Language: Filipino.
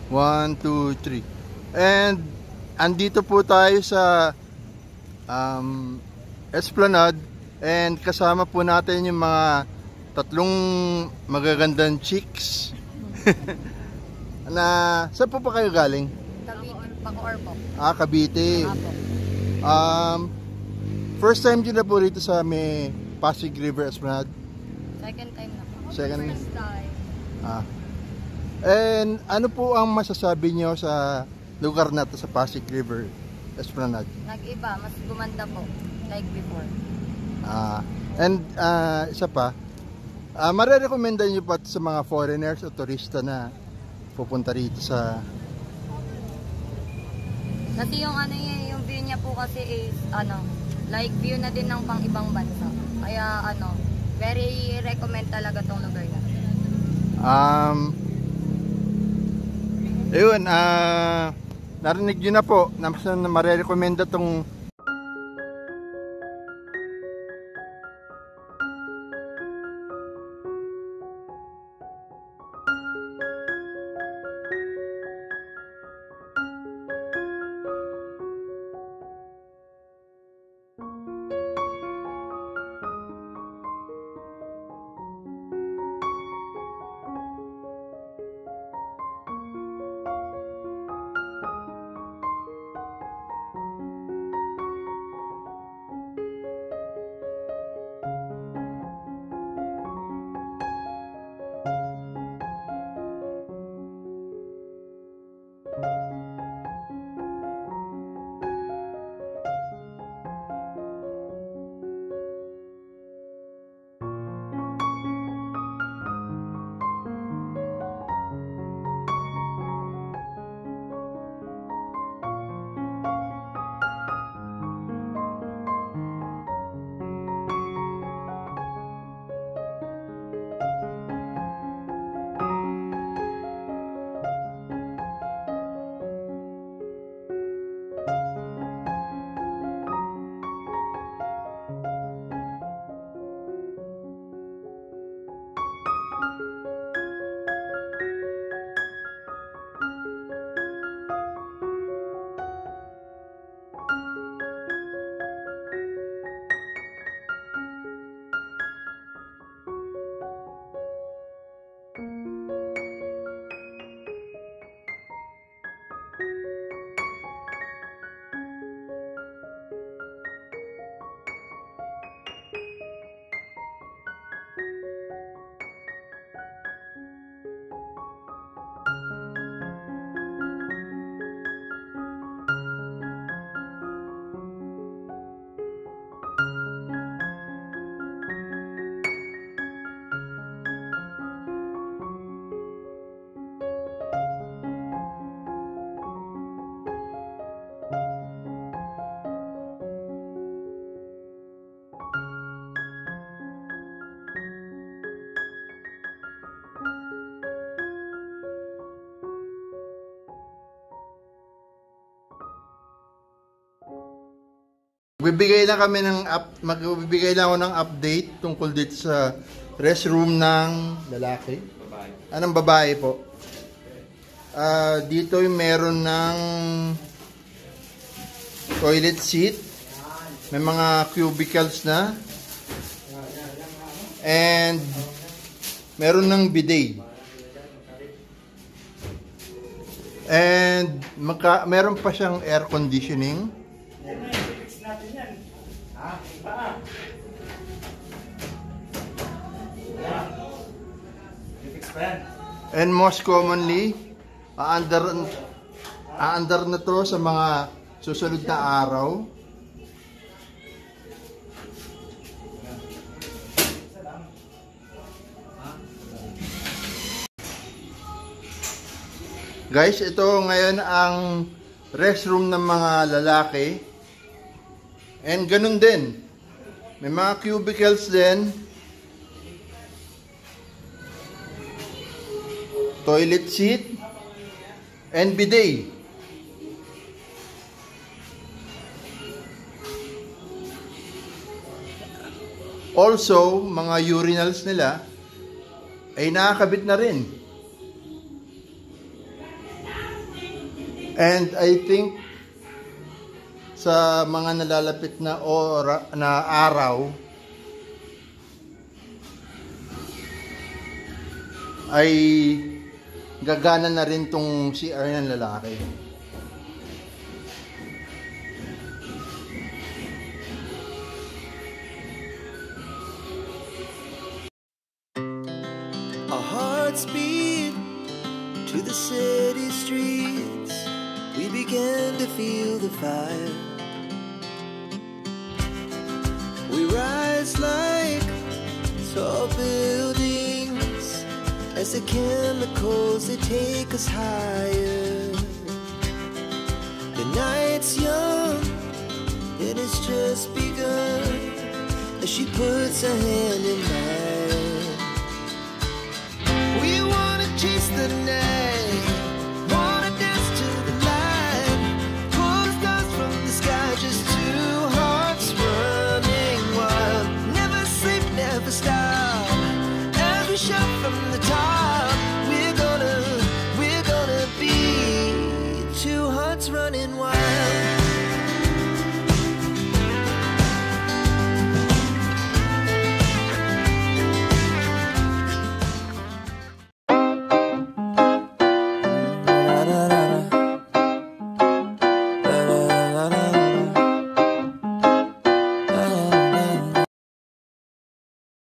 1, 2, 3. And andito po tayo sa Esplanade, and kasama po natin yung mga tatlong magagandang chicks. Na saan po pa kayo galing? Cavite, Bacoor po. Cavite. First time din na po rito sa may Pasig River Esplanade? Second time na po. Second. First time. And ano po ang masasabi niyo sa lugar na to, sa Pasig River Esplanade? Nag-iba, mas gumanda po. Like before. And isa pa, marerekomenda niyo pa sa mga foreigners o turista na pupunta rito sa... Kasi yung yung view niya po kasi is like view na din ng pang ibang bansa. Kaya very recommend talaga tong lugar na. Ayun, narinig nyo na po na marerekomenda tong magbibigay lang ako ng update tungkol dito sa restroom ng lalaki. Babae. Anong babae po? Dito yung meron ng toilet seat. May mga cubicles na. And meron ng bidet. And meron pa siyang air conditioning. And most commonly, aandar na to sa mga susunod na araw. Guys, ito ngayon ang restroom ng mga lalaki. And ganun din. May mga cubicles din. Toilet seat. And bidet. Also, mga urinals nila ay nakakabit na rin. And I think sa mga nalalapit na araw ay gagana na rin tong CR ng lalaki. Our hearts beat to the city streets. We began to feel the fire. We rise like tall buildings as the chemicals, they take us higher. The night's young, it has just begun as she puts her hand in mine. We wanna chase the night, wanna dance to the light, pull the stars from the sky, just two hearts running wild. Never sleep, never stop, as we shout from the top. We're gonna be two hearts running wild.